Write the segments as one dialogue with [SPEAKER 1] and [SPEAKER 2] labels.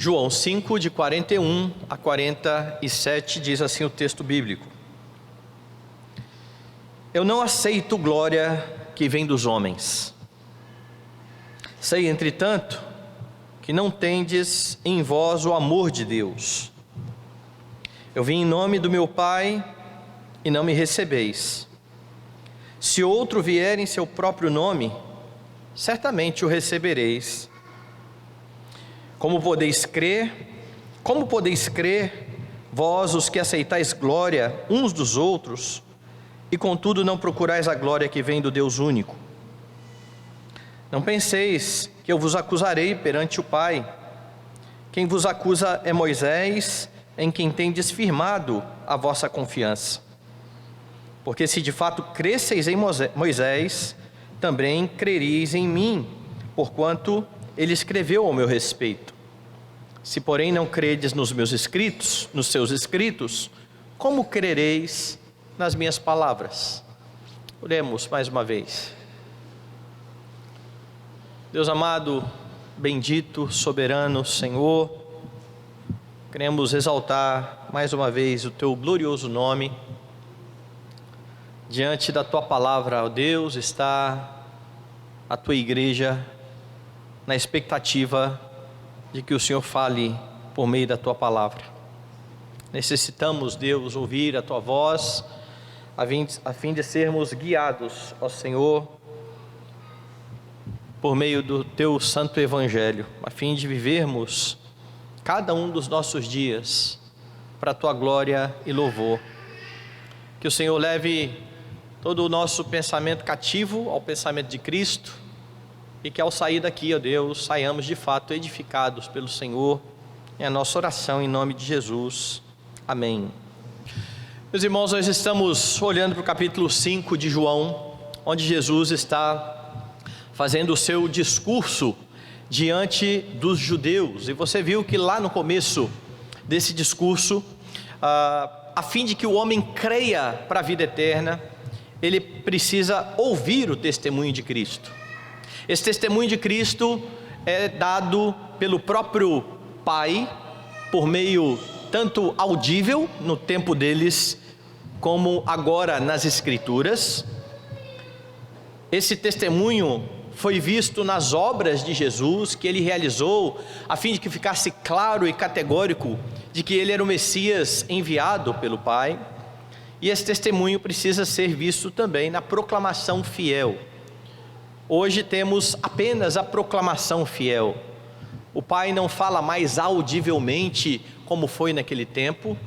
[SPEAKER 1] João 5, de 41 a 47, diz assim o texto bíblico: Eu não aceito glória que vem dos homens. Sei, entretanto, que não tendes em vós o amor de Deus. Eu vim em nome do meu Pai e não me recebeis. Se outro vier em seu próprio nome, certamente o recebereis. Como podeis crer, vós os que aceitais glória uns dos outros, e contudo não procurais a glória que vem do Deus único? Não penseis que eu vos acusarei perante o Pai. Quem vos acusa é Moisés, em quem tendes firmado a vossa confiança. Porque se de fato cresceis em Moisés, também crereis em mim, porquanto ele escreveu ao meu respeito. Se porém não credes nos seus escritos, como crereis nas minhas palavras? Oremos mais uma vez. Deus amado, bendito, soberano Senhor, queremos exaltar mais uma vez o teu glorioso nome. Diante da tua palavra, ó Deus, está a tua igreja na expectativa de que o Senhor fale por meio da tua palavra. Necessitamos, Deus, ouvir a tua voz, a fim de sermos guiados, ó Senhor, por meio do teu santo evangelho, a fim de vivermos cada um dos nossos dias para a tua glória e louvor. Que o Senhor leve todo o nosso pensamento cativo ao pensamento de Cristo, e que ao sair daqui, ó Deus, saiamos de fato edificados pelo Senhor. É a nossa oração em nome de Jesus. Amém. Meus irmãos, nós estamos olhando para o capítulo 5 de João, onde Jesus está fazendo o seu discurso diante dos judeus. E você viu que lá no começo desse discurso, a fim de que o homem creia para a vida eterna, ele precisa ouvir o testemunho de Cristo. Esse testemunho de Cristo é dado pelo próprio Pai, por meio tanto audível no tempo deles, como agora nas Escrituras. Esse testemunho foi visto nas obras de Jesus, que ele realizou, a fim de que ficasse claro e categórico de que ele era o Messias enviado pelo Pai. E esse testemunho precisa ser visto também na proclamação fiel. Hoje temos apenas a proclamação fiel. O Pai não fala mais audivelmente como foi naquele tempo.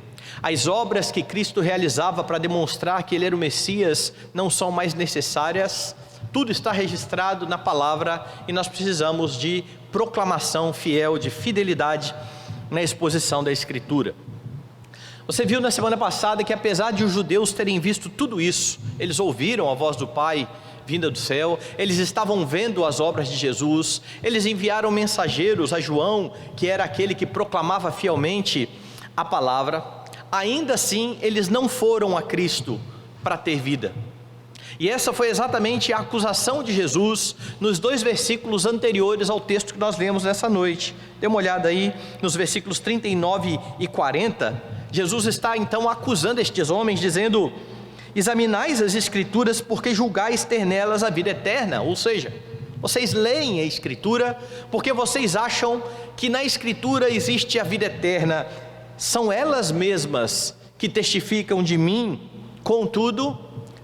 [SPEAKER 1] As obras que Cristo realizava para demonstrar que ele era o Messias não são mais necessárias. Tudo está registrado na palavra e nós precisamos de proclamação fiel, de fidelidade na exposição da Escritura. Você viu na semana passada que apesar de os judeus terem visto tudo isso, eles ouviram a voz do Pai vinda do céu, eles estavam vendo as obras de Jesus, eles enviaram mensageiros a João, que era aquele que proclamava fielmente a palavra. Ainda assim, eles não foram a Cristo para ter vida. E essa foi exatamente a acusação de Jesus nos 2 versículos anteriores ao texto que nós lemos nessa noite. Dê uma olhada aí nos versículos 39 e 40. Jesus está então acusando estes homens, dizendo: examinais as Escrituras, porque julgais ter nelas a vida eterna. Ou seja, vocês leem a Escritura porque vocês acham que na Escritura existe a vida eterna. São elas mesmas que testificam de mim, contudo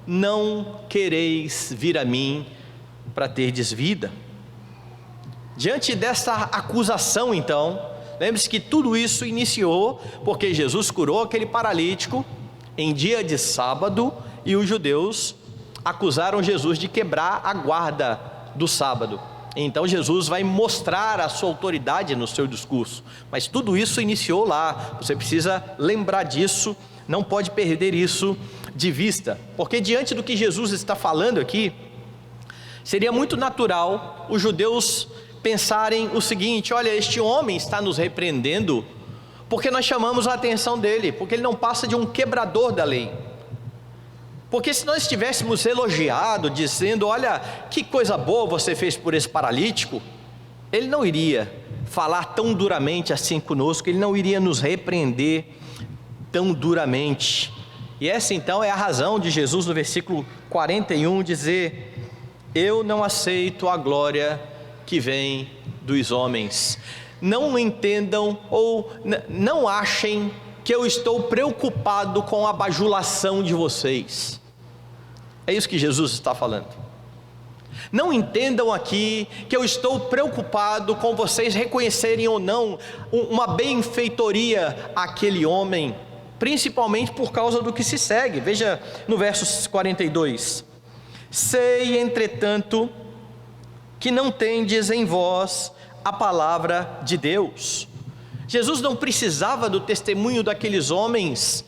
[SPEAKER 1] não quereis vir a mim para terdes vida. Diante dessa acusação, então, lembre-se que tudo isso iniciou porque Jesus curou aquele paralítico em dia de sábado, e os judeus acusaram Jesus de quebrar a guarda do sábado. Então Jesus vai mostrar a sua autoridade no seu discurso, mas tudo isso iniciou lá. Você precisa lembrar disso, não pode perder isso de vista, porque diante do que Jesus está falando aqui, seria muito natural os judeus pensarem o seguinte: olha, este homem está nos repreendendo porque nós chamamos a atenção dele, porque ele não passa de um quebrador da lei. Porque se nós estivéssemos elogiado, dizendo: olha, que coisa boa você fez por esse paralítico, ele não iria falar tão duramente assim conosco, Ele não iria nos repreender tão duramente. E essa então é a razão de Jesus no versículo 41 dizer: eu não aceito a glória que vem dos homens. Não entendam ou não achem que eu estou preocupado com a bajulação de vocês. É isso que Jesus está falando. Não entendam aqui que eu estou preocupado com vocês reconhecerem ou não uma benfeitoria àquele homem, principalmente por causa do que se segue. Veja no verso 42: sei, entretanto, que não tendes em vós a palavra de Deus. Jesus não precisava do testemunho daqueles homens,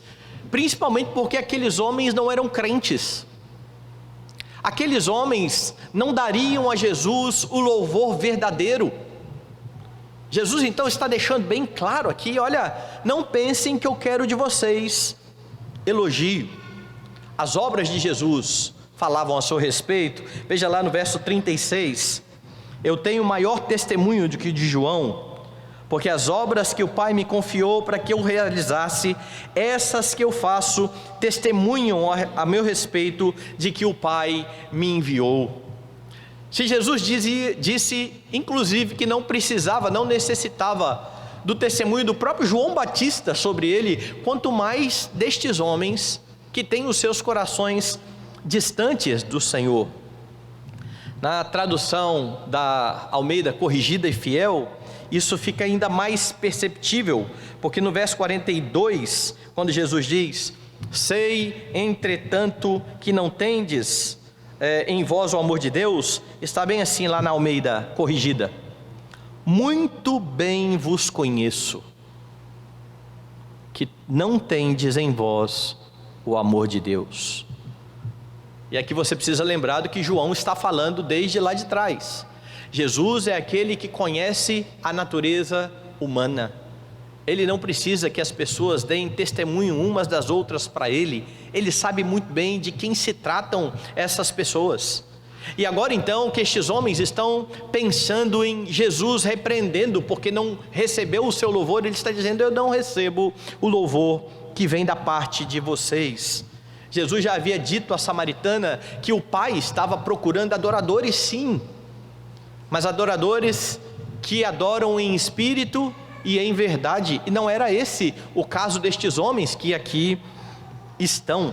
[SPEAKER 1] principalmente porque aqueles homens não eram crentes. Aqueles homens não dariam a Jesus o louvor verdadeiro. Jesus então está deixando bem claro aqui: olha, não pensem que eu quero de vocês elogio. As obras de Jesus falavam a seu respeito. Veja lá no verso 36: eu tenho maior testemunho do que de João, porque as obras que o Pai me confiou para que eu realizasse, essas que eu faço, testemunham a meu respeito de que o Pai me enviou. Se Jesus disse inclusive que não precisava, não necessitava do testemunho do próprio João Batista sobre ele, quanto mais destes homens que têm os seus corações distantes do Senhor. Na tradução da Almeida Corrigida e Fiel, isso fica ainda mais perceptível, porque no verso 42, quando Jesus diz: sei, entretanto, que não tendes em vós o amor de Deus, está bem assim lá na Almeida Corrigida: muito bem vos conheço, que não tendes em vós o amor de Deus. E aqui você precisa lembrar do que João está falando desde lá de trás. Jesus é aquele que conhece a natureza humana. Ele não precisa que as pessoas deem testemunho umas das outras para ele. Ele sabe muito bem de quem se tratam essas pessoas. E agora então que estes homens estão pensando em Jesus, repreendendo porque não recebeu o seu louvor, ele está dizendo: eu não recebo o louvor que vem da parte de vocês. Jesus já havia dito à samaritana que o Pai estava procurando adoradores, sim, mas adoradores que adoram em espírito e em verdade. E não era esse o caso destes homens que aqui estão.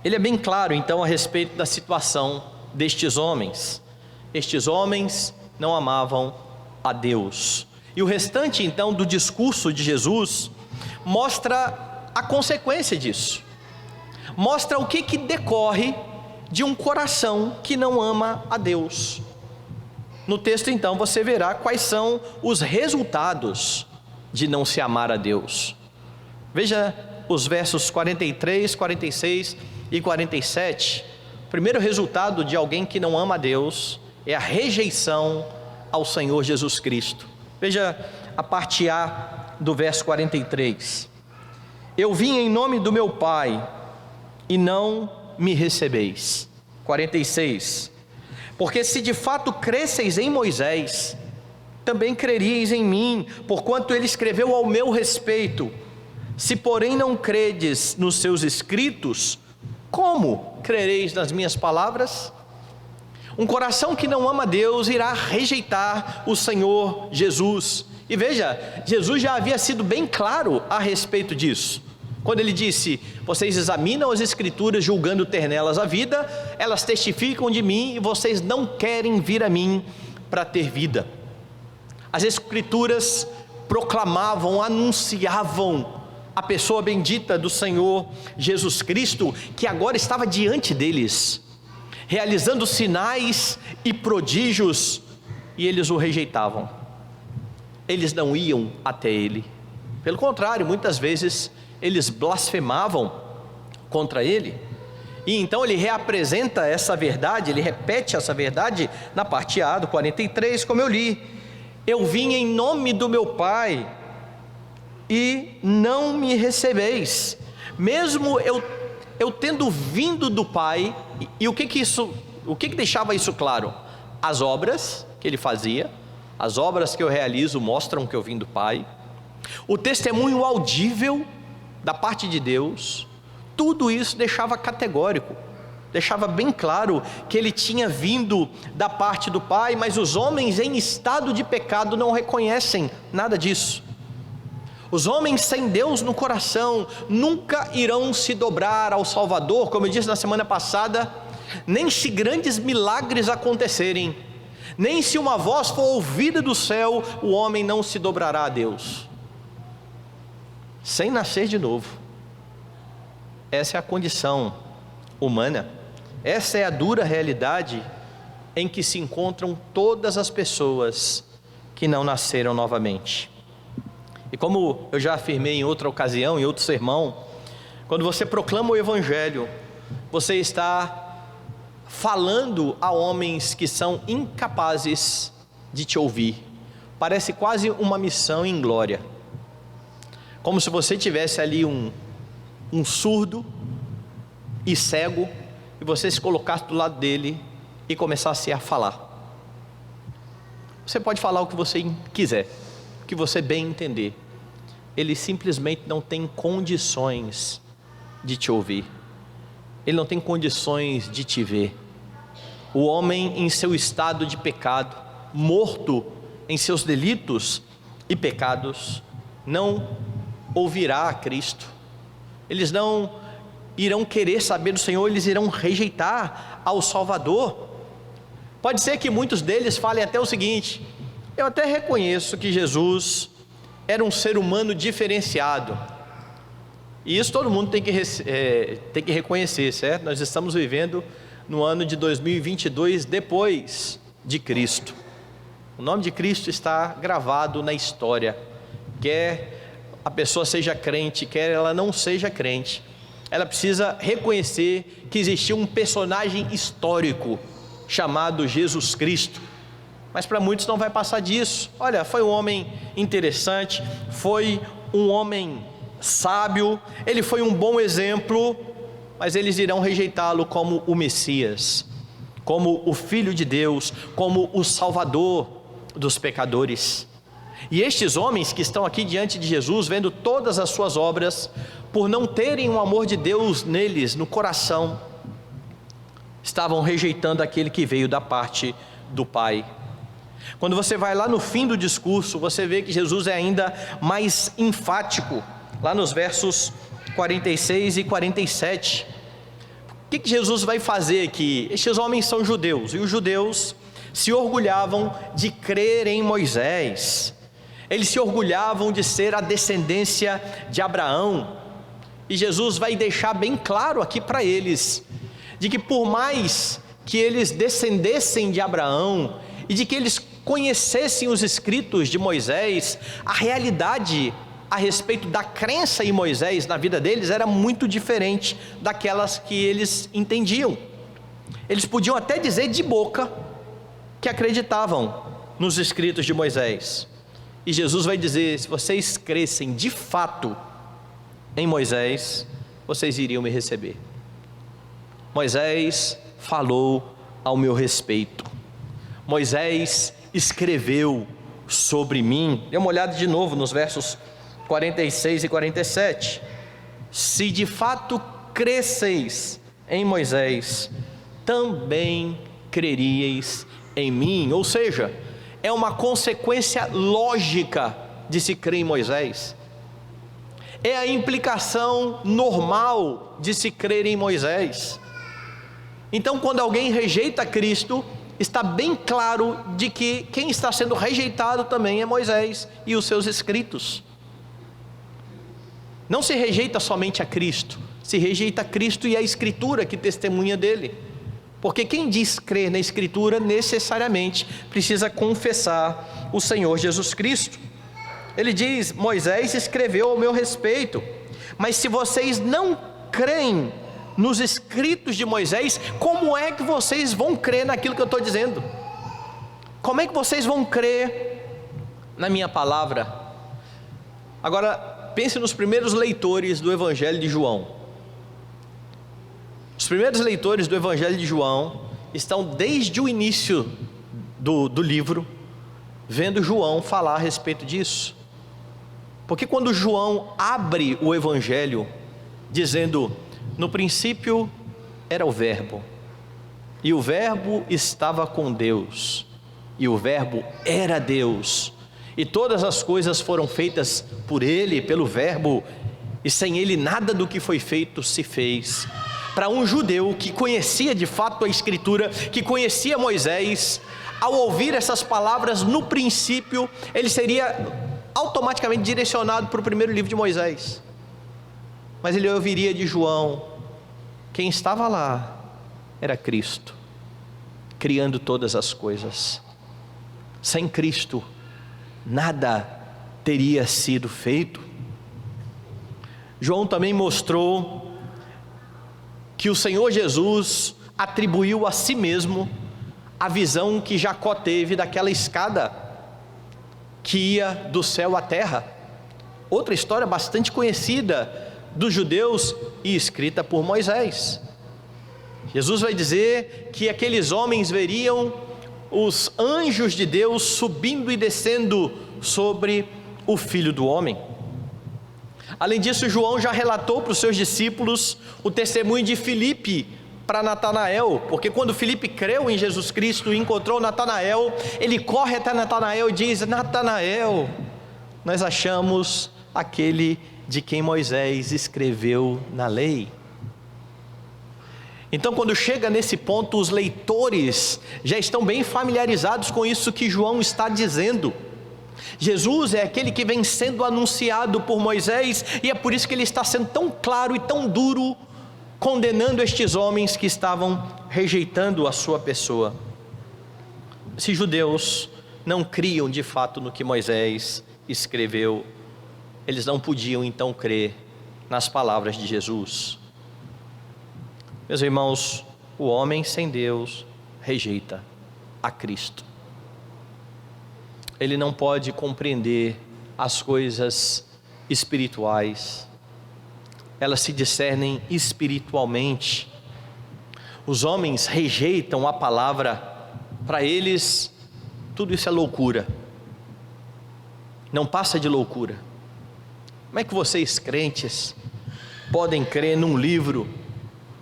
[SPEAKER 1] Ele é bem claro então a respeito da situação destes homens. Estes homens não amavam a Deus. E o restante então do discurso de Jesus mostra a consequência disso. Mostra o que decorre de um coração que não ama a Deus. No texto então você verá quais são os resultados de não se amar a Deus. Veja os versos 43, 46 e 47. O primeiro resultado de alguém que não ama a Deus é a rejeição ao Senhor Jesus Cristo. Veja a parte A do verso 43. Eu vim em nome do meu Pai e não me recebeis. 46. Porque se de fato cresceis em Moisés, também creríeis em mim, porquanto ele escreveu ao meu respeito. Se porém não credes nos seus escritos, como crereis nas minhas palavras? Um coração que não ama Deus irá rejeitar o Senhor Jesus. E veja, Jesus já havia sido bem claro a respeito disso, quando ele disse: vocês examinam as escrituras julgando ter nelas a vida, elas testificam de mim e vocês não querem vir a mim para ter vida. As escrituras proclamavam, anunciavam a pessoa bendita do Senhor Jesus Cristo, que agora estava diante deles, realizando sinais e prodígios, e eles o rejeitavam. Eles não iam até ele. Pelo contrário, muitas vezes eles blasfemavam contra ele. E então ele reapresenta essa verdade, ele repete essa verdade na parte A do 43, como eu li: eu vim em nome do meu Pai e não me recebeis. Mesmo eu tendo vindo do Pai, e o que deixava isso claro? As obras que ele fazia, As obras que eu realizo mostram que eu vim do Pai. O testemunho audível da parte de Deus, tudo isso deixava categórico, deixava bem claro que ele tinha vindo da parte do Pai, mas os homens em estado de pecado não reconhecem nada disso. Os homens sem Deus no coração nunca irão se dobrar ao Salvador, como eu disse na semana passada, nem se grandes milagres acontecerem, nem se uma voz for ouvida do céu, o homem não se dobrará a Deus, sem nascer de novo. Essa é a condição humana, essa é a dura realidade em que se encontram todas as pessoas que não nasceram novamente. E como eu já afirmei em outra ocasião, em outro sermão, quando você proclama o Evangelho, você está falando a homens que são incapazes de te ouvir. Parece quase uma missão em glória, como se você tivesse ali um surdo e cego, e você se colocasse do lado dele e começasse a falar. Você pode falar o que você quiser, o que você bem entender, ele simplesmente não tem condições de te ouvir, ele não tem condições de te ver. O homem em seu estado de pecado, morto em seus delitos e pecados, não ouvirá a Cristo, eles não irão querer saber do Senhor, eles irão rejeitar ao Salvador. Pode ser que muitos deles falem até o seguinte: eu até reconheço que Jesus era um ser humano diferenciado, e isso todo mundo tem que reconhecer, certo? Nós estamos vivendo no ano de 2022 depois de Cristo. O nome de Cristo está gravado na história, quer a pessoa seja crente, quer ela não seja crente, ela precisa reconhecer que existia um personagem histórico chamado Jesus Cristo. Mas para muitos não vai passar disso. Olha, foi um homem interessante, foi um homem sábio, ele foi um bom exemplo, mas eles irão rejeitá-lo como o Messias, como o Filho de Deus, como o Salvador dos pecadores. E estes homens que estão aqui diante de Jesus, vendo todas as suas obras, por não terem o amor de Deus neles, no coração, estavam rejeitando aquele que veio da parte do Pai. Quando você vai lá no fim do discurso, você vê que Jesus é ainda mais enfático, lá nos versos 46 e 47, o que Jesus vai fazer aqui? Estes homens são judeus, e os judeus se orgulhavam de crer em Moisés, eles se orgulhavam de ser a descendência de Abraão, e Jesus vai deixar bem claro aqui para eles, de que por mais que eles descendessem de Abraão, e de que eles conhecessem os escritos de Moisés, a realidade a respeito da crença em Moisés na vida deles era muito diferente daquelas que eles entendiam. Eles podiam até dizer de boca que acreditavam nos escritos de Moisés, e Jesus vai dizer: se vocês crescem de fato em Moisés, vocês iriam me receber. Moisés falou ao meu respeito, Moisés escreveu sobre mim. Dê uma olhada de novo nos versos 46 e 47. Se de fato cresceis em Moisés, também creríeis em mim. Ou seja, é uma consequência lógica de se crer em Moisés, é a implicação normal de se crer em Moisés. Então, quando alguém rejeita Cristo, está bem claro de que quem está sendo rejeitado também é Moisés e os seus escritos. Não se rejeita somente a Cristo, se rejeita a Cristo e a Escritura que testemunha dele, porque quem diz crer na Escritura necessariamente precisa confessar o Senhor Jesus Cristo. Ele diz: Moisés escreveu ao meu respeito, mas se vocês não creem nos escritos de Moisés, como é que vocês vão crer naquilo que eu estou dizendo? Como é que vocês vão crer na minha palavra? Agora, pense nos primeiros leitores do Evangelho de João. Os primeiros leitores do Evangelho de João estão desde o início do livro, vendo João falar a respeito disso. Porque quando João abre o Evangelho, dizendo: no princípio era o Verbo, e o Verbo estava com Deus, e o Verbo era Deus, e todas as coisas foram feitas por Ele, pelo Verbo, e sem Ele nada do que foi feito se fez. Para um judeu que conhecia de fato a Escritura, que conhecia Moisés, ao ouvir essas palavras, no princípio, ele seria automaticamente direcionado para o primeiro livro de Moisés. Mas ele ouviria de João: quem estava lá era Cristo, criando todas as coisas. Sem Cristo, nada teria sido feito. João também mostrou que o Senhor Jesus atribuiu a si mesmo a visão que Jacó teve daquela escada que ia do céu à terra. Outra história bastante conhecida dos judeus e escrita por Moisés. Jesus vai dizer que aqueles homens veriam os anjos de Deus subindo e descendo sobre o Filho do Homem. Além disso, João já relatou para os seus discípulos o testemunho de Filipe para Natanael, porque quando Filipe creu em Jesus Cristo e encontrou Natanael, ele corre até Natanael e diz: Natanael, nós achamos aquele de quem Moisés escreveu na lei. Então, quando chega nesse ponto, os leitores já estão bem familiarizados com isso que João está dizendo. Jesus é aquele que vem sendo anunciado por Moisés, e é por isso que ele está sendo tão claro e tão duro, condenando estes homens que estavam rejeitando a sua pessoa. Se judeus não criam de fato no que Moisés escreveu, eles não podiam então crer nas palavras de Jesus. Meus irmãos, o homem sem Deus rejeita a Cristo. Ele não pode compreender as coisas espirituais, elas se discernem espiritualmente. Os homens rejeitam a palavra, para eles tudo isso é loucura, não passa de loucura. Como é que vocês crentes podem crer num livro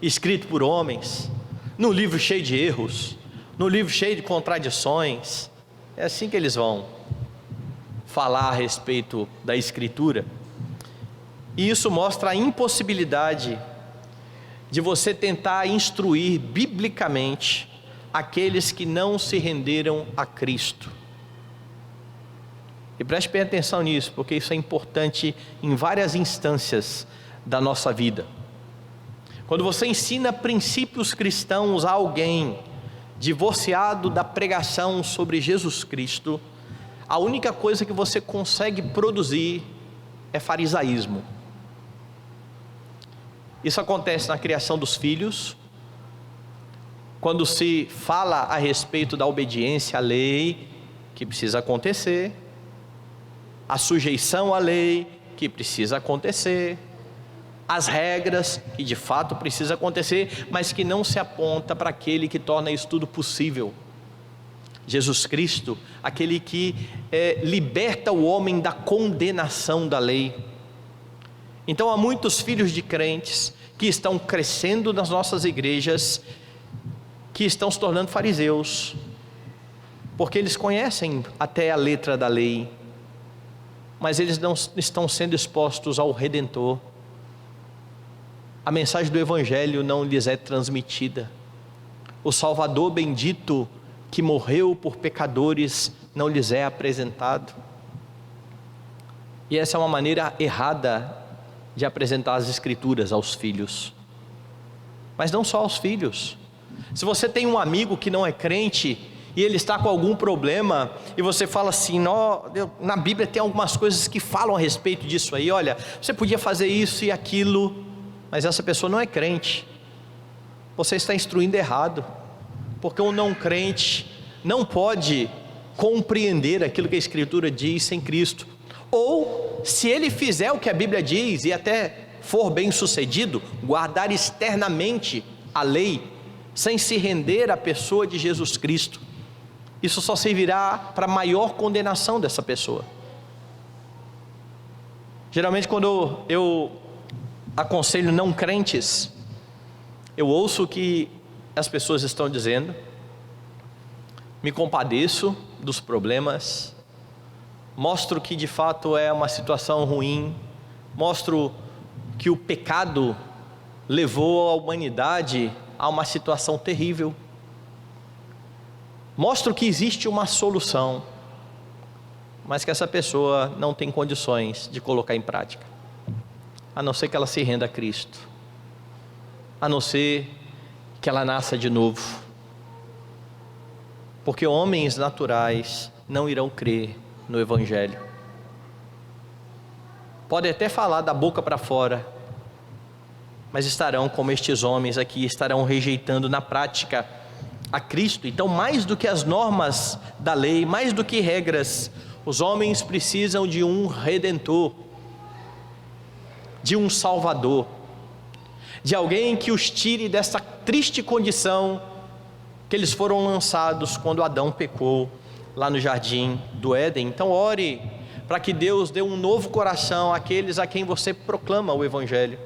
[SPEAKER 1] escrito por homens, num livro cheio de erros, num livro cheio de contradições? É assim que eles vão falar a respeito da Escritura. E isso mostra a impossibilidade de você tentar instruir biblicamente aqueles que não se renderam a Cristo. E preste bem atenção nisso, porque isso é importante em várias instâncias da nossa vida. Quando você ensina princípios cristãos a alguém divorciado da pregação sobre Jesus Cristo, a única coisa que você consegue produzir é farisaísmo. Isso acontece na criação dos filhos, quando se fala a respeito da obediência à lei, que precisa acontecer, a sujeição à lei, que precisa acontecer, as regras, que de fato precisa acontecer, mas que não se aponta para aquele que torna isso tudo possível. Jesus Cristo, aquele que liberta o homem da condenação da lei. Então há muitos filhos de crentes que estão crescendo nas nossas igrejas, que estão se tornando fariseus, porque eles conhecem até a letra da lei, mas eles não estão sendo expostos ao Redentor. A mensagem do Evangelho não lhes é transmitida. O Salvador bendito que morreu por pecadores não lhes é apresentado. E essa é uma maneira errada de apresentar as Escrituras aos filhos. Mas não só aos filhos. Se você tem um amigo que não é crente e ele está com algum problema, e você fala assim: na Bíblia tem algumas coisas que falam a respeito disso aí, olha, você podia fazer isso e aquilo, mas essa pessoa não é crente, você está instruindo errado, porque um não crente não pode compreender aquilo que a Escritura diz sem Cristo. Ou se ele fizer o que a Bíblia diz e até for bem sucedido, guardar externamente a lei, sem se render à pessoa de Jesus Cristo, isso só servirá para maior condenação dessa pessoa. Geralmente, quando eu aconselho não crentes, eu ouço o que as pessoas estão dizendo, me compadeço dos problemas, mostro que de fato é uma situação ruim, mostro que o pecado levou a humanidade a uma situação terrível, mostro que existe uma solução, mas que essa pessoa não tem condições de colocar em prática, a não ser que ela se renda a Cristo, a não ser que ela nasça de novo, porque homens naturais não irão crer no Evangelho. Podem até falar da boca para fora, mas estarão como estes homens aqui, estarão rejeitando na prática a Cristo. Então, mais do que as normas da lei, mais do que regras, os homens precisam de um Redentor, de um Salvador, de alguém que os tire dessa triste condição que eles foram lançados quando Adão pecou lá no jardim do Éden. Então ore para que Deus dê um novo coração àqueles a quem você proclama o Evangelho,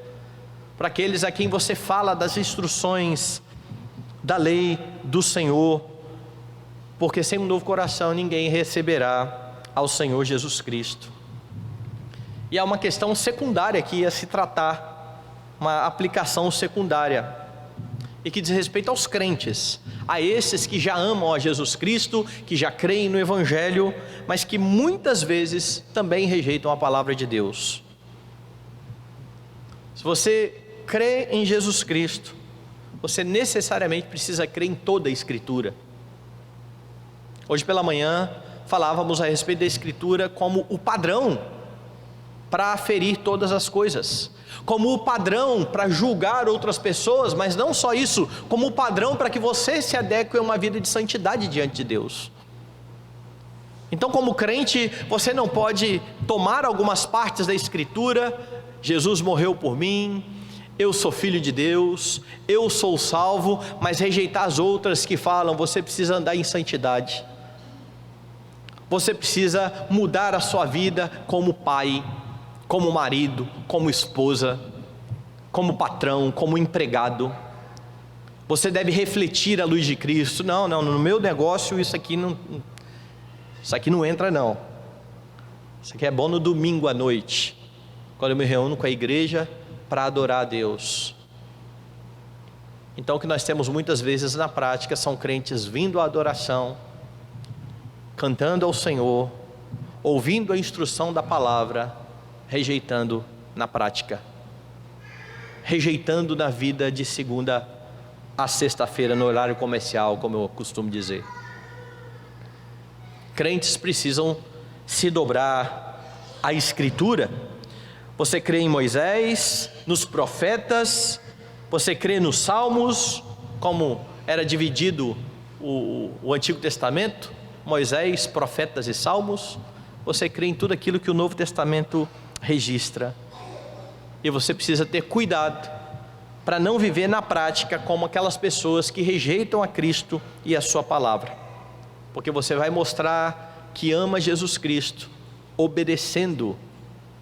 [SPEAKER 1] para aqueles a quem você fala das instruções da lei do Senhor, porque sem um novo coração ninguém receberá ao Senhor Jesus Cristo. E há uma questão secundária aqui a se tratar, uma aplicação secundária, e que diz respeito aos crentes, a esses que já amam a Jesus Cristo, que já creem no Evangelho, mas que muitas vezes também rejeitam a palavra de Deus. Se você crê em Jesus Cristo, você necessariamente precisa crer em toda a Escritura. Hoje pela manhã falávamos a respeito da Escritura como o padrão para aferir todas as coisas, como o padrão para julgar outras pessoas, mas não só isso, como o padrão para que você se adeque a uma vida de santidade diante de Deus. Então, como crente, você não pode tomar algumas partes da Escritura: Jesus morreu por mim, eu sou filho de Deus, eu sou salvo, mas rejeitar as outras que falam: você precisa andar em santidade, você precisa mudar a sua vida como pai, como marido, como esposa, como patrão, como empregado. Você deve refletir a luz de Cristo. Não, no meu negócio isso aqui não entra não. Isso aqui é bom no domingo à noite, quando eu me reúno com a igreja para adorar a Deus. Então o que nós temos muitas vezes na prática são crentes vindo à adoração, cantando ao Senhor, ouvindo a instrução da palavra, rejeitando na prática, rejeitando na vida de segunda a sexta-feira no horário comercial, como eu costumo dizer. Crentes precisam se dobrar à Escritura. Você crê em Moisés, nos profetas, você crê nos Salmos, como era dividido o Antigo Testamento, Moisés, profetas e Salmos. Você crê em tudo aquilo que o Novo Testamento registra, e você precisa ter cuidado para não viver na prática como aquelas pessoas que rejeitam a Cristo e a sua palavra, porque você vai mostrar que ama Jesus Cristo obedecendo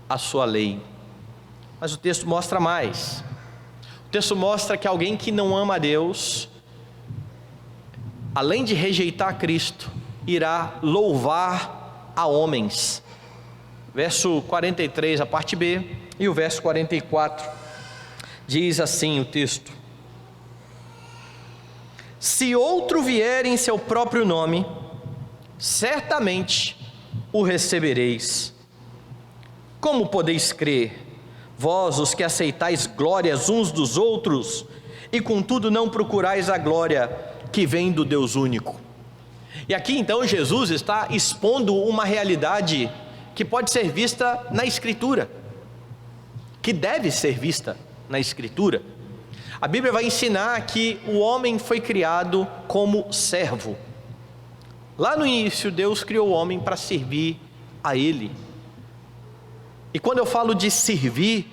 [SPEAKER 1] a sua lei. Mas o texto mostra mais. O texto mostra que alguém que não ama a Deus, além de rejeitar Cristo, irá louvar a homens. Verso 43, a parte B, e o verso 44, diz assim o texto: se outro vier em seu próprio nome, certamente o recebereis. Como podeis crer, vós os que aceitais glórias uns dos outros, e contudo não procurais a glória que vem do Deus único? E aqui então Jesus está expondo uma realidade que pode ser vista na Escritura, que deve ser vista na Escritura. A Bíblia vai ensinar que o homem foi criado como servo. Lá no início, Deus criou o homem para servir a Ele. E quando eu falo de servir,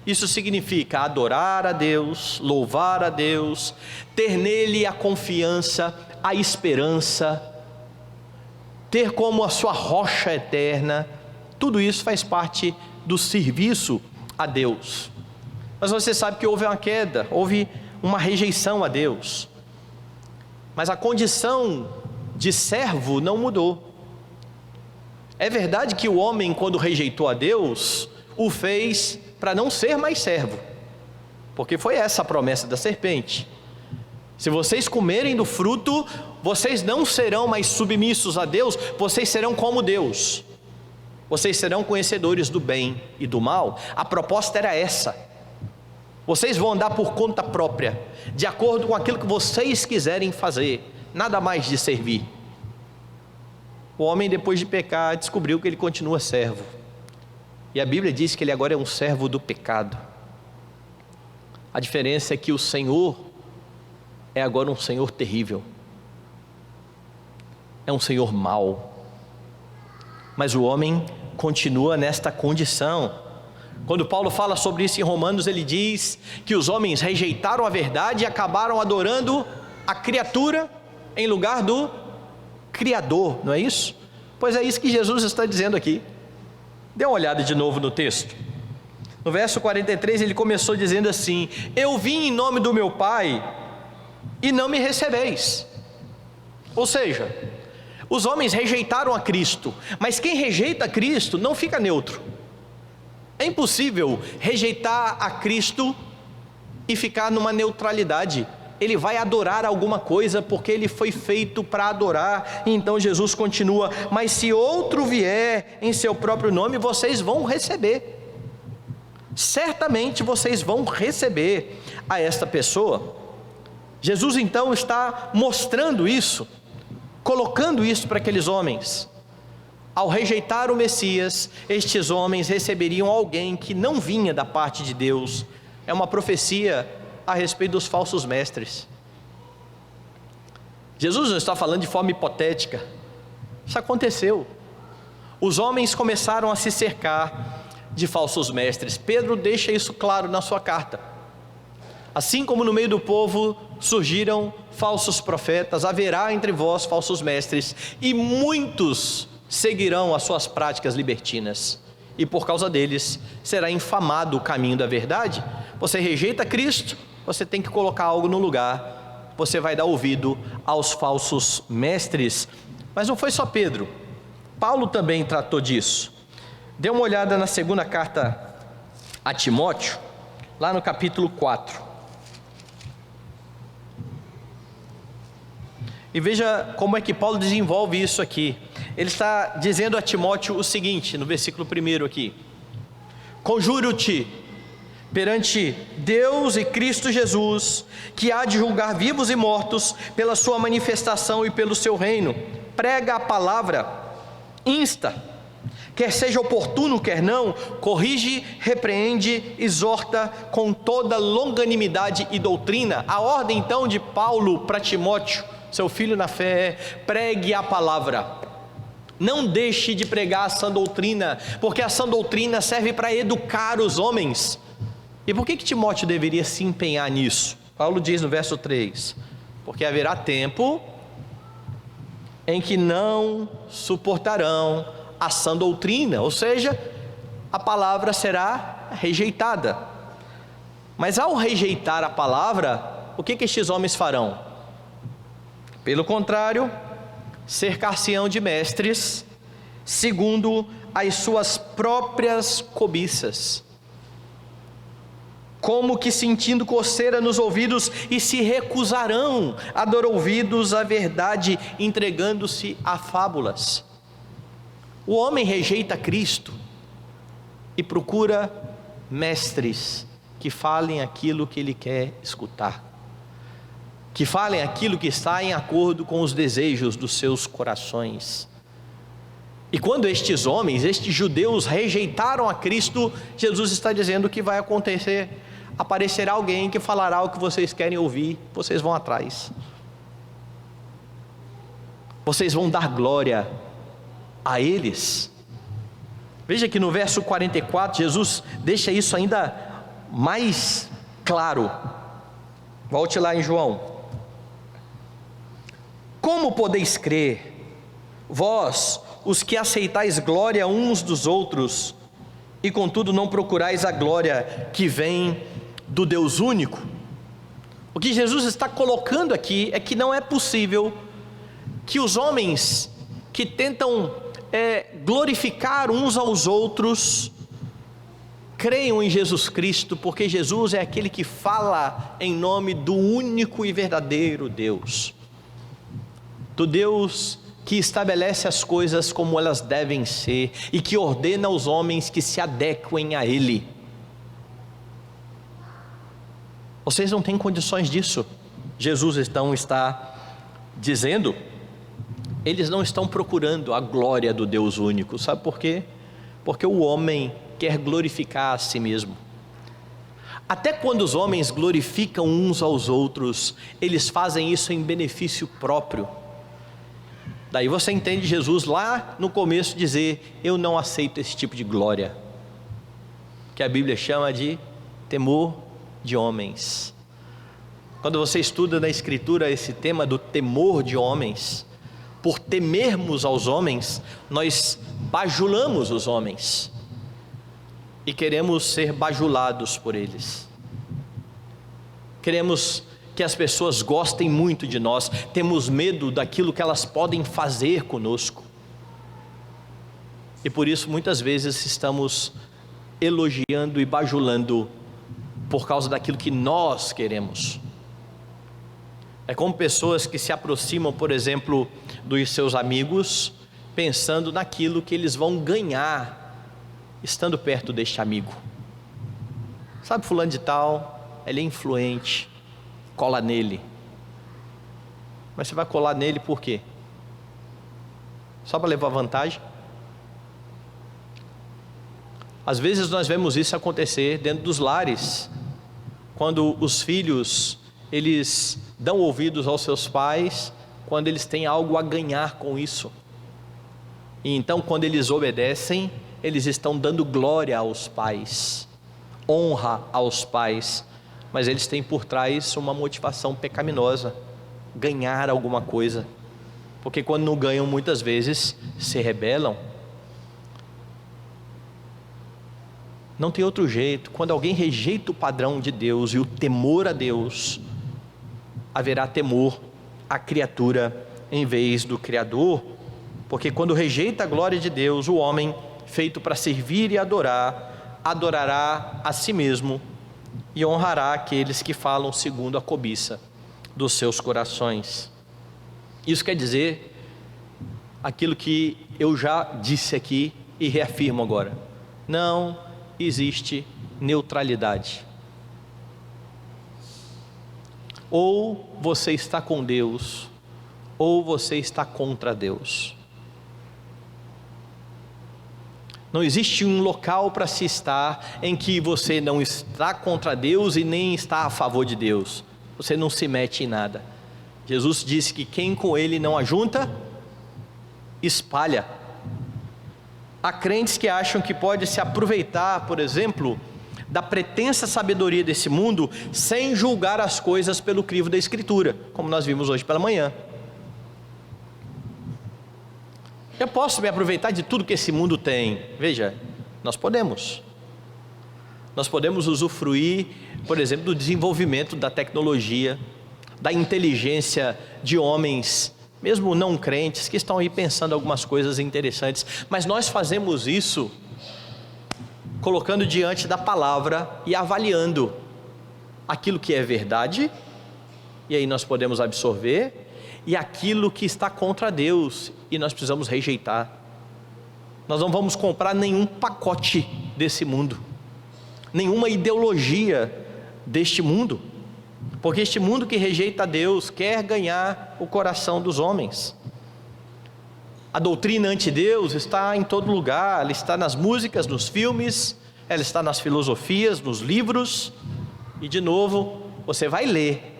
[SPEAKER 1] isso significa adorar a Deus, louvar a Deus, ter nele a confiança, a esperança, ter como a sua rocha eterna, tudo isso faz parte do serviço a Deus. Mas você sabe que houve uma queda, houve uma rejeição a Deus. Mas a condição de servo não mudou. É verdade que o homem, quando rejeitou a Deus, o fez para não ser mais servo, porque foi essa a promessa da serpente: se vocês comerem do fruto, vocês não serão mais submissos a Deus, vocês serão como Deus, vocês serão conhecedores do bem e do mal. A proposta era essa: vocês vão andar por conta própria, de acordo com aquilo que vocês quiserem fazer, nada mais de servir. O homem, depois de pecar, descobriu que ele continua servo, e a Bíblia diz que ele agora é um servo do pecado. A diferença é que o Senhor é agora um Senhor terrível, é um Senhor mau, mas o homem continua nesta condição. Quando Paulo fala sobre isso em Romanos, ele diz que os homens rejeitaram a verdade e acabaram adorando a criatura em lugar do Criador, não é isso? Pois é isso que Jesus está dizendo aqui. Dê uma olhada de novo no texto. No verso 43 ele começou dizendo assim: eu vim em nome do meu Pai e não me recebeis. Ou seja, os homens rejeitaram a Cristo, mas quem rejeita a Cristo não fica neutro. É impossível rejeitar a Cristo e ficar numa neutralidade. Ele vai adorar alguma coisa, porque ele foi feito para adorar. E então Jesus continua: mas se outro vier em seu próprio nome, vocês vão receber. Certamente vocês vão receber a esta pessoa. Jesus então está mostrando isso, colocando isso para aqueles homens. Ao rejeitar o Messias, estes homens receberiam alguém que não vinha da parte de Deus. É uma profecia a respeito dos falsos mestres. Jesus não está falando de forma hipotética. Isso aconteceu. Os homens começaram a se cercar de falsos mestres. Pedro deixa isso claro na sua carta. Assim como no meio do povo surgiram falsos profetas, haverá entre vós falsos mestres, e muitos seguirão as suas práticas libertinas, e por causa deles será infamado o caminho da verdade. Você rejeita Cristo, você tem que colocar algo no lugar, você vai dar ouvido aos falsos mestres. Mas não foi só Pedro, Paulo também tratou disso. Dê uma olhada na segunda carta a Timóteo, lá no capítulo 4. E veja como é que Paulo desenvolve isso aqui. Ele está dizendo a Timóteo o seguinte, no versículo 1 aqui: conjuro-te perante Deus e Cristo Jesus, que há de julgar vivos e mortos pela sua manifestação e pelo seu reino, prega a palavra, insta, quer seja oportuno, quer não, corrige, repreende, exorta com toda longanimidade e doutrina. A ordem então de Paulo para Timóteo, seu filho na fé, é: pregue a palavra. Não deixe de pregar a sã doutrina, porque a sã doutrina serve para educar os homens. E por que Timóteo deveria se empenhar nisso? Paulo diz no verso 3: porque haverá tempo em que não suportarão a sã doutrina, ou seja, a palavra será rejeitada. Mas ao rejeitar a palavra, o que estes homens farão? Pelo contrário, cercar-se-ão de mestres, segundo as suas próprias cobiças, como que sentindo coceira nos ouvidos, e se recusarão a dar ouvidos à verdade, entregando-se a fábulas. O homem rejeita Cristo e procura mestres que falem aquilo que ele quer escutar, que falem aquilo que está em acordo com os desejos dos seus corações. E quando estes homens, estes judeus rejeitaram a Cristo, Jesus está dizendo que vai acontecer: aparecerá alguém que falará o que vocês querem ouvir, vocês vão atrás, vocês vão dar glória a eles. Veja que no verso 44 Jesus deixa isso ainda mais claro. Volte lá em João: como podeis crer Vós, os que aceitais glória uns dos outros, e contudo não procurais a glória que vem do Deus único. O que Jesus está colocando aqui é que não é possível que os homens que tentam glorificar uns aos outros creiam em Jesus Cristo, porque Jesus é aquele que fala em nome do único e verdadeiro Deus, do Deus que estabelece as coisas como elas devem ser e que ordena aos homens que se adequem a Ele. Vocês não têm condições disso. Jesus então está dizendo, eles não estão procurando a glória do Deus único. Sabe por quê? Porque o homem quer glorificar a si mesmo. Até quando os homens glorificam uns aos outros, eles fazem isso em benefício próprio. Daí você entende Jesus lá no começo dizer, eu não aceito esse tipo de glória, que a Bíblia chama de temor de homens. Quando você estuda na Escritura esse tema do temor de homens, por temermos aos homens, nós bajulamos os homens e queremos ser bajulados por eles. Queremos que as pessoas gostem muito de nós, temos medo daquilo que elas podem fazer conosco. E por isso muitas vezes estamos elogiando e bajulando por causa daquilo que nós queremos. É como pessoas que se aproximam, por exemplo, dos seus amigos, pensando naquilo que eles vão ganhar estando perto deste amigo. Sabe, fulano de tal, ele é influente, cola nele. Mas você vai colar nele por quê? Só para levar vantagem? Às vezes nós vemos isso acontecer dentro dos lares, quando os filhos, eles dão ouvidos aos seus pais, quando eles têm algo a ganhar com isso. E então quando eles obedecem, eles estão dando glória aos pais, honra aos pais, mas eles têm por trás uma motivação pecaminosa, ganhar alguma coisa, porque quando não ganham muitas vezes se rebelam. Não tem outro jeito. Quando alguém rejeita o padrão de Deus e o temor a Deus, haverá temor à criatura em vez do Criador, porque quando rejeita a glória de Deus, o homem feito para servir e adorar, adorará a si mesmo e honrará aqueles que falam segundo a cobiça dos seus corações. Isso quer dizer aquilo que eu já disse aqui e reafirmo agora: não existe neutralidade. Ou você está com Deus, ou você está contra Deus. Não existe um local para se estar em que você não está contra Deus e nem está a favor de Deus. Você não se mete em nada. Jesus disse que quem com Ele não ajunta, espalha. Há crentes que acham que pode se aproveitar, por exemplo, da pretensa sabedoria desse mundo, sem julgar as coisas pelo crivo da Escritura, como nós vimos hoje pela manhã. Eu posso me aproveitar de tudo que esse mundo tem? Veja, nós podemos usufruir, por exemplo, do desenvolvimento da tecnologia, da inteligência de homens, mesmo não crentes, que estão aí pensando algumas coisas interessantes, mas nós fazemos isso colocando diante da palavra e avaliando aquilo que é verdade, e aí nós podemos absorver, e aquilo que está contra Deus, e nós precisamos rejeitar. Nós não vamos comprar nenhum pacote desse mundo, nenhuma ideologia deste mundo, porque este mundo que rejeita Deus quer ganhar o coração dos homens. A doutrina anti-Deus está em todo lugar, ela está nas músicas, nos filmes, ela está nas filosofias, nos livros, e de novo, você vai ler,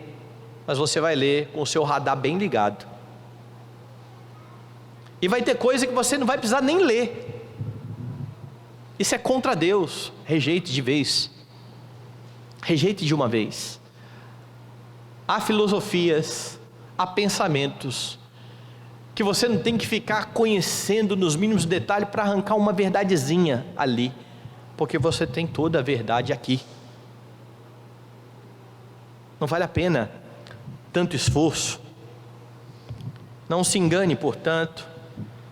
[SPEAKER 1] mas você vai ler com o seu radar bem ligado, e vai ter coisa que você não vai precisar nem ler. Isso é contra Deus. Rejeite de vez, rejeite de uma vez. Há filosofias, há pensamentos que você não tem que ficar conhecendo nos mínimos detalhes para arrancar uma verdadezinha ali, porque você tem toda a verdade aqui. Não vale a pena tanto esforço. Não se engane, portanto,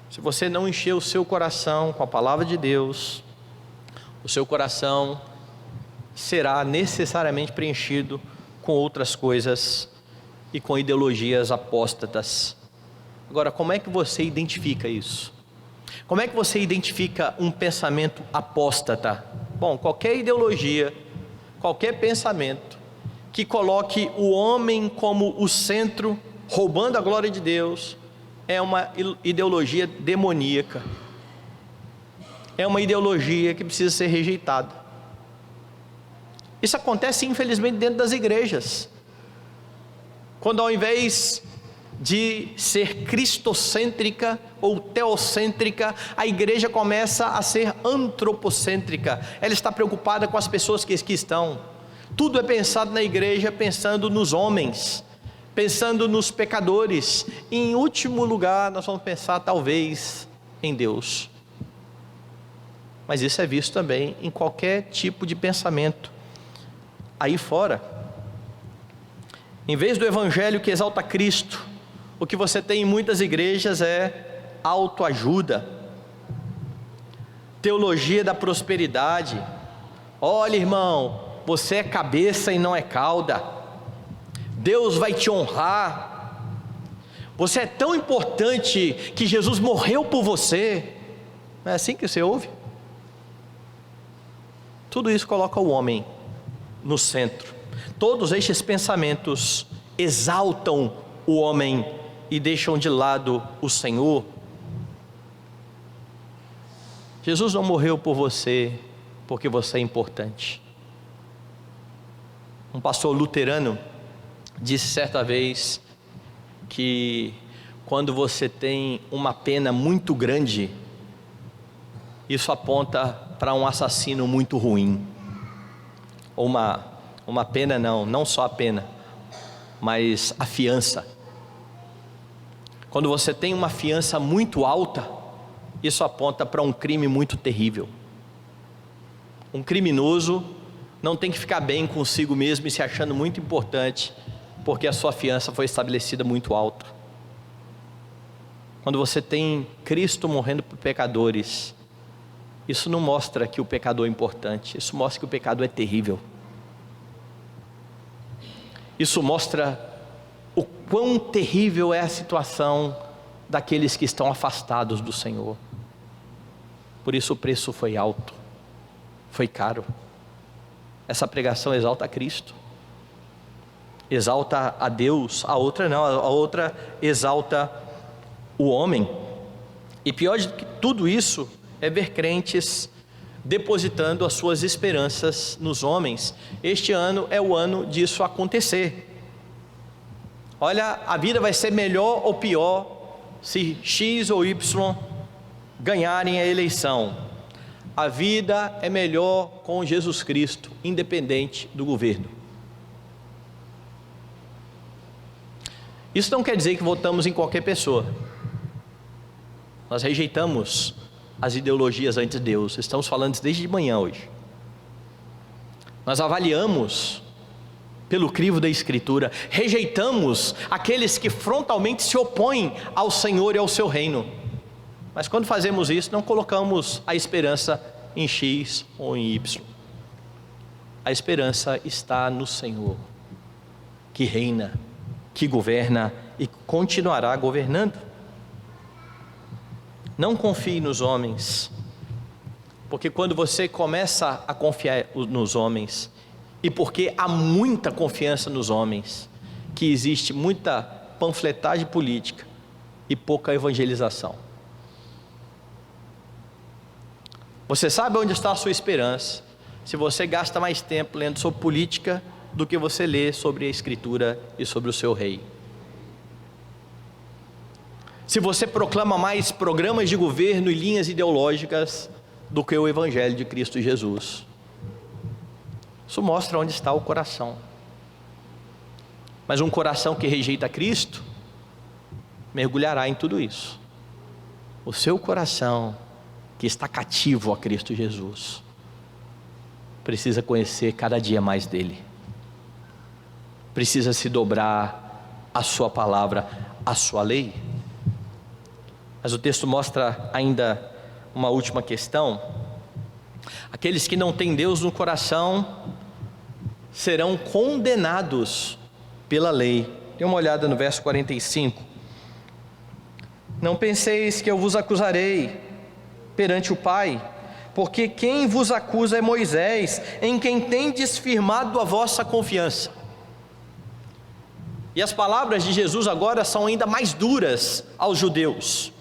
[SPEAKER 1] se você não encher o seu coração com a palavra de Deus, o seu coração será necessariamente preenchido com outras coisas e com ideologias apóstatas. Agora, como é que você identifica isso? Como é que você identifica um pensamento apóstata? Bom, qualquer ideologia, qualquer pensamento que coloque o homem como o centro, roubando a glória de Deus, é uma ideologia demoníaca. É uma ideologia que precisa ser rejeitada. Isso acontece infelizmente dentro das igrejas, quando ao invés de ser cristocêntrica ou teocêntrica, a igreja começa a ser antropocêntrica. Ela está preocupada com as pessoas que estão. Tudo é pensado na igreja pensando nos homens, pensando nos pecadores. E, em último lugar, nós vamos pensar talvez em Deus. Mas isso é visto também em qualquer tipo de pensamento aí fora. Em vez do evangelho que exalta Cristo, o que você tem em muitas igrejas é autoajuda, teologia da prosperidade. Olha, irmão, você é cabeça e não é cauda, Deus vai te honrar, você é tão importante que Jesus morreu por você. Não é assim que você ouve? Tudo isso coloca o homem no centro. Todos estes pensamentos exaltam o homem e deixam de lado o Senhor. Jesus não morreu por você porque você é importante. Um pastor luterano disse certa vez que quando você tem uma pena muito grande, isso aponta para um assassino muito ruim. Ou uma pena não só a pena, mas a fiança. Quando você tem uma fiança muito alta, isso aponta para um crime muito terrível. Um criminoso não tem que ficar bem consigo mesmo e se achando muito importante, porque a sua fiança foi estabelecida muito alto. Quando você tem Cristo morrendo por pecadores, isso não mostra que o pecador é importante, isso mostra que o pecado é terrível. Isso mostra o quão terrível é a situação daqueles que estão afastados do Senhor. Por isso o preço foi alto, foi caro. Essa pregação exalta a Cristo, exalta a Deus. A outra não, a outra exalta o homem. E pior de tudo isso é ver crentes depositando as suas esperanças nos homens. Este ano é o ano disso acontecer. Olha, a vida vai ser melhor ou pior se X ou Y ganharem a eleição. A vida é melhor com Jesus Cristo, independente do governo. Isso não quer dizer que votamos em qualquer pessoa. Nós rejeitamos as ideologias antes de Deus. Estamos falando isso desde de manhã hoje. Nós avaliamos pelo crivo da Escritura, rejeitamos aqueles que frontalmente se opõem ao Senhor e ao seu reino. Mas quando fazemos isso, não colocamos a esperança em X ou em Y. A esperança está no Senhor, que reina, que governa e continuará governando. Não confie nos homens, porque quando você começa a confiar nos homens, e porque há muita confiança nos homens, que existe muita panfletagem política e pouca evangelização. Você sabe onde está a sua esperança se você gasta mais tempo lendo sobre política do que você lê sobre a Escritura e sobre o seu rei. Se você proclama mais programas de governo e linhas ideológicas do que o Evangelho de Cristo Jesus. Isso mostra onde está o coração. Mas um coração que rejeita Cristo, mergulhará em tudo isso. O seu coração, que está cativo a Cristo Jesus, precisa conhecer cada dia mais dele, precisa se dobrar à sua palavra, à sua lei. Mas o texto mostra ainda uma última questão: aqueles que não têm Deus no coração serão condenados pela lei. Dê uma olhada no verso 45. Não penseis que eu vos acusarei perante o Pai, porque quem vos acusa é Moisés, em quem tendes firmado a vossa confiança. E as palavras de Jesus agora são ainda mais duras aos judeus.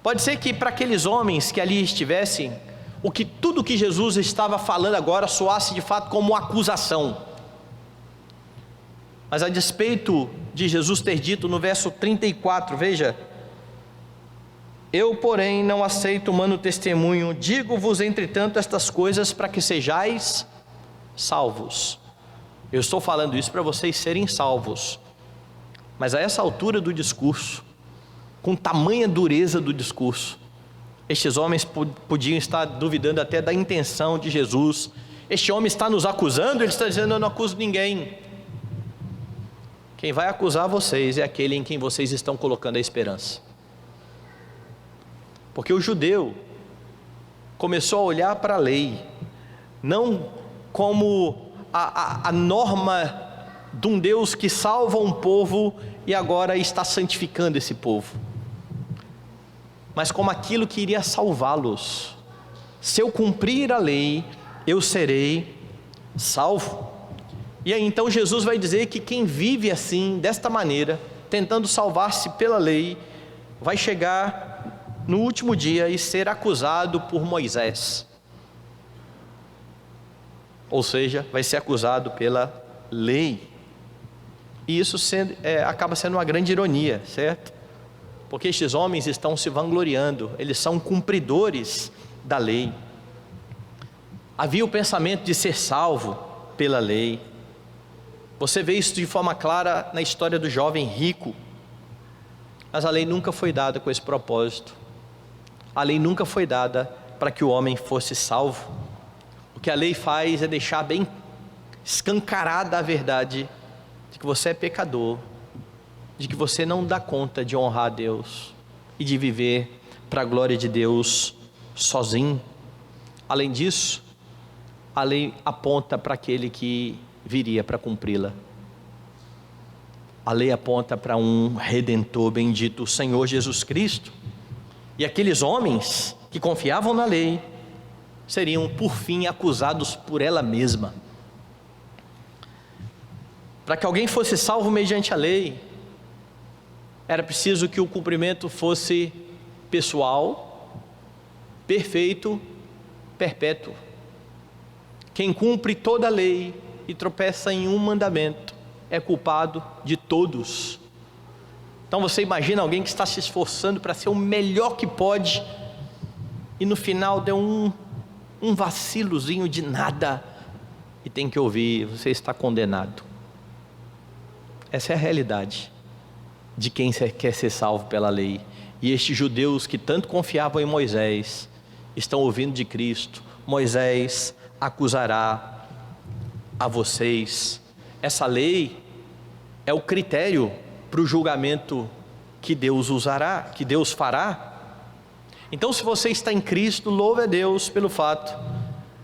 [SPEAKER 1] Pode ser que para aqueles homens que ali estivessem, tudo que Jesus estava falando agora soasse de fato como uma acusação. Mas a despeito de Jesus ter dito no verso 34, veja: eu, porém, não aceito humano testemunho, digo-vos entretanto estas coisas para que sejais salvos. Eu estou falando isso para vocês serem salvos. Mas a essa altura do discurso, com tamanha dureza do discurso, estes homens podiam estar duvidando até da intenção de Jesus. Este homem está nos acusando, ele está dizendo: eu não acuso ninguém. Quem vai acusar vocês é aquele em quem vocês estão colocando a esperança. Porque o judeu começou a olhar para a lei, não como a norma de um Deus que salva um povo e agora está santificando esse povo, mas como aquilo que iria salvá-los. Se eu cumprir a lei, eu serei salvo. E aí então Jesus vai dizer que quem vive assim, desta maneira, tentando salvar-se pela lei, vai chegar no último dia e ser acusado por Moisés. Ou seja, vai ser acusado pela lei. E isso acaba sendo uma grande ironia, certo? Porque estes homens estão se vangloriando, eles são cumpridores da lei. Havia o pensamento de ser salvo pela lei. Você vê isso de forma clara na história do jovem rico. Mas a lei nunca foi dada com esse propósito. A lei nunca foi dada para que o homem fosse salvo. O que a lei faz é deixar bem escancarada a verdade de que você é pecador, de que você não dá conta de honrar a Deus e de viver para a glória de Deus sozinho. Além disso, a lei aponta para aquele que viria para cumpri-la. A lei aponta para um Redentor bendito, o Senhor Jesus Cristo. E aqueles homens que confiavam na lei seriam por fim acusados por ela mesma. Para que alguém fosse salvo mediante a lei, era preciso que o cumprimento fosse pessoal, perfeito, perpétuo. Quem cumpre toda a lei e tropeça em um mandamento é culpado de todos. Então você imagina alguém que está se esforçando para ser o melhor que pode e no final deu um vacilozinho de nada e tem que ouvir: você está condenado. Essa é a realidade de quem quer ser salvo pela lei. E estes judeus que tanto confiavam em Moisés estão ouvindo de Cristo: Moisés acusará a vocês. Essa lei é o critério para o julgamento que Deus usará, que Deus fará. Então, se você está em Cristo, louve a Deus pelo fato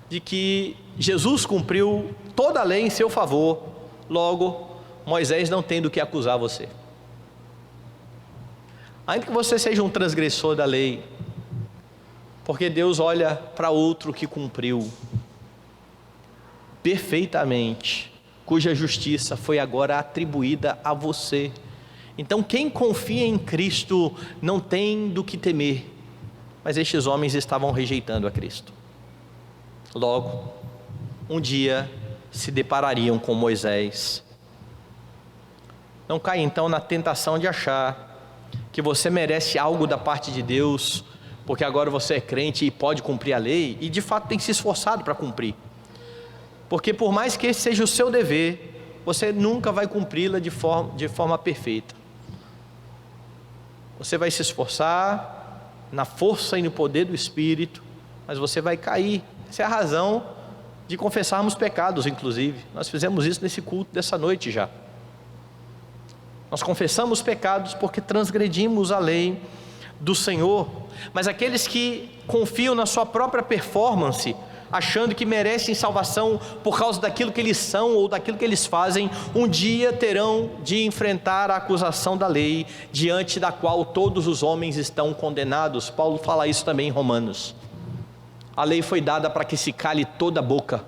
[SPEAKER 1] de que Jesus cumpriu toda a lei em seu favor. Logo, Moisés não tem do que acusar você. Ainda que você seja um transgressor da lei, porque Deus olha para outro que cumpriu perfeitamente, cuja justiça foi agora atribuída a você. Então quem confia em Cristo não tem do que temer. Mas estes homens estavam rejeitando a Cristo. Logo, um dia se deparariam com Moisés. Não caia então na tentação de achar que você merece algo da parte de Deus, porque agora você é crente e pode cumprir a lei, e de fato tem se esforçado para cumprir. Porque por mais que esse seja o seu dever, você nunca vai cumpri-la de forma perfeita. Você vai se esforçar na força e no poder do Espírito, mas você vai cair. Essa é a razão de confessarmos pecados, inclusive. Nós fizemos isso nesse culto dessa noite já. Nós confessamos pecados porque transgredimos a lei do Senhor. Mas aqueles que confiam na sua própria performance, achando que merecem salvação por causa daquilo que eles são ou daquilo que eles fazem, um dia terão de enfrentar a acusação da lei, diante da qual todos os homens estão condenados. Paulo fala isso também em Romanos. A lei foi dada para que se cale toda a boca,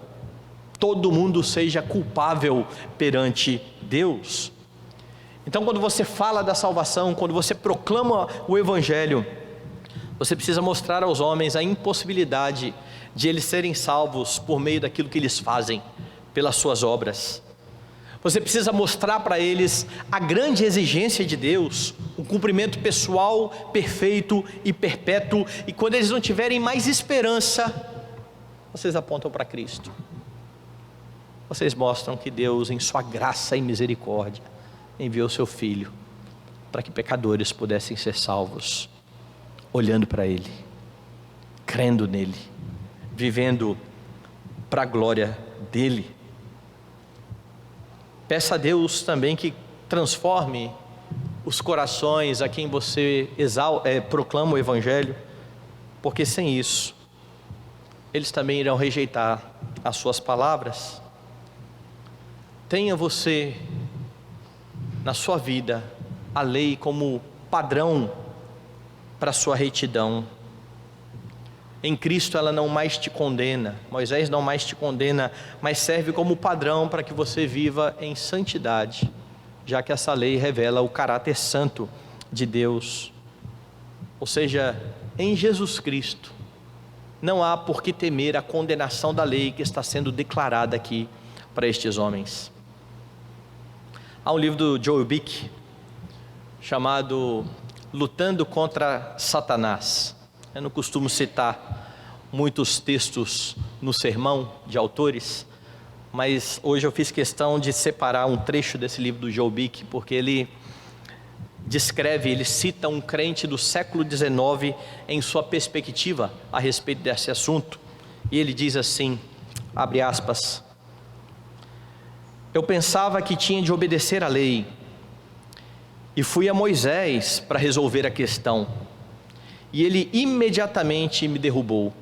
[SPEAKER 1] todo mundo seja culpável perante Deus. Então, quando você fala da salvação, quando você proclama o Evangelho, você precisa mostrar aos homens a impossibilidade de eles serem salvos por meio daquilo que eles fazem, pelas suas obras. Você precisa mostrar para eles a grande exigência de Deus, o cumprimento pessoal, perfeito e perpétuo. E quando eles não tiverem mais esperança, vocês apontam para Cristo. Vocês mostram que Deus, em sua graça e misericórdia, enviou seu Filho para que pecadores pudessem ser salvos, olhando para Ele, crendo nele, vivendo para a glória dEle. Peça a Deus também que transforme os corações a quem você proclama o Evangelho, porque sem isso, eles também irão rejeitar as suas palavras. Tenha você na sua vida a lei como padrão para a sua retidão. Em Cristo ela não mais te condena, Moisés não mais te condena, mas serve como padrão para que você viva em santidade, já que essa lei revela o caráter santo de Deus. Ou seja, em Jesus Cristo não há por que temer a condenação da lei que está sendo declarada aqui para estes homens. Há um livro do Joel Bick chamado Lutando contra Satanás. Eu não costumo citar muitos textos no sermão de autores, mas hoje eu fiz questão de separar um trecho desse livro do Joel Bick, porque ele cita um crente do século XIX em sua perspectiva a respeito desse assunto, e ele diz assim, abre aspas: eu pensava que tinha de obedecer à lei, e fui a Moisés para resolver a questão, e ele imediatamente me derrubou.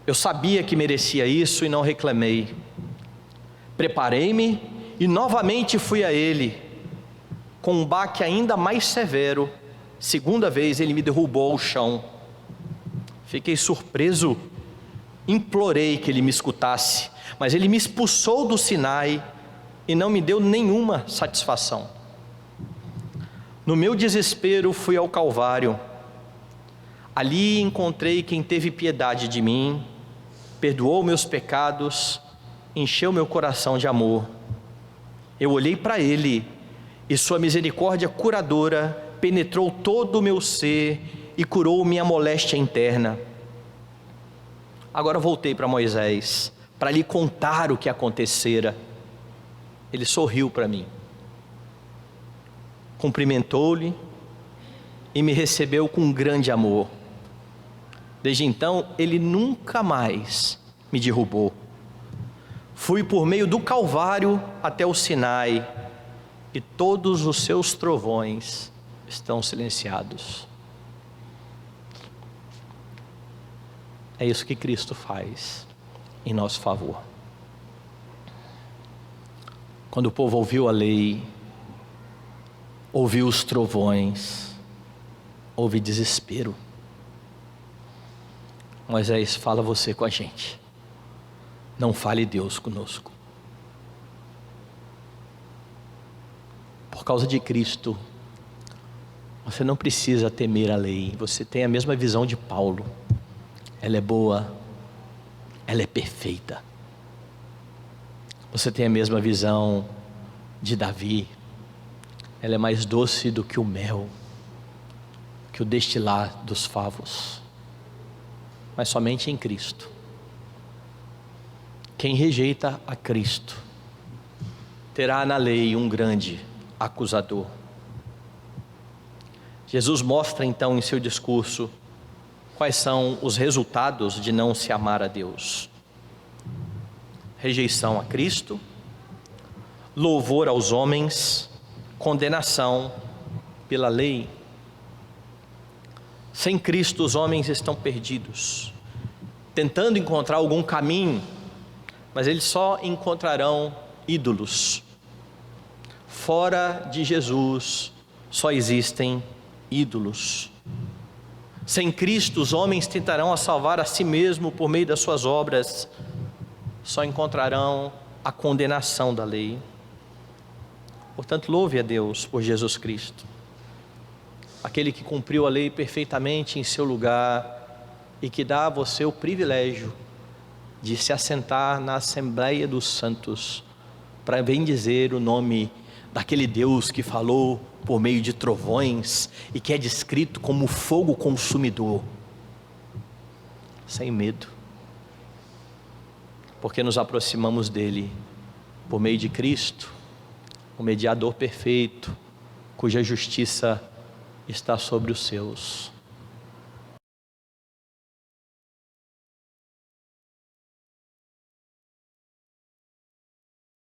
[SPEAKER 1] Eu sabia que merecia isso e não reclamei. Preparei-me e novamente fui a ele, com um baque ainda mais severo. Segunda vez ele me derrubou ao chão. Fiquei surpreso, implorei que ele me escutasse, mas ele me expulsou do Sinai e não me deu nenhuma satisfação. No meu desespero fui ao Calvário. Ali encontrei quem teve piedade de mim, perdoou meus pecados, encheu meu coração de amor. Eu olhei para ele e sua misericórdia curadora penetrou todo o meu ser e curou minha moléstia interna. Agora voltei para Moisés para lhe contar o que acontecera. Ele sorriu para mim, cumprimentou-lhe e me recebeu com grande amor. Desde então ele nunca mais me derrubou. Fui por meio do Calvário até o Sinai, e todos os seus trovões estão silenciados. É isso que Cristo faz em nosso favor. Quando o povo ouviu a lei, ouviu os trovões, houve desespero. Moisés, fala você com a gente, não fale Deus conosco. Por causa de Cristo, você não precisa temer a lei, você tem a mesma visão de Paulo. Ela é boa, ela é perfeita. Você tem a mesma visão de Davi, ela é mais doce do que o mel, que o destilar dos favos. Mas somente em Cristo. Quem rejeita a Cristo terá na lei um grande acusador. Jesus mostra então em seu discurso quais são os resultados de não se amar a Deus: rejeição a Cristo, louvor aos homens, condenação pela lei. Sem Cristo os homens estão perdidos, tentando encontrar algum caminho, mas eles só encontrarão ídolos. Fora de Jesus só existem ídolos. Sem Cristo os homens tentarão salvar a si mesmo por meio das suas obras, só encontrarão a condenação da lei. Portanto, louve a Deus por Jesus Cristo, aquele que cumpriu a lei perfeitamente em seu lugar e que dá a você o privilégio de se assentar na Assembleia dos Santos para bendizer o nome daquele Deus que falou por meio de trovões e que é descrito como fogo consumidor, sem medo, porque nos aproximamos dele por meio de Cristo, o mediador perfeito, cuja justiça está sobre os seus.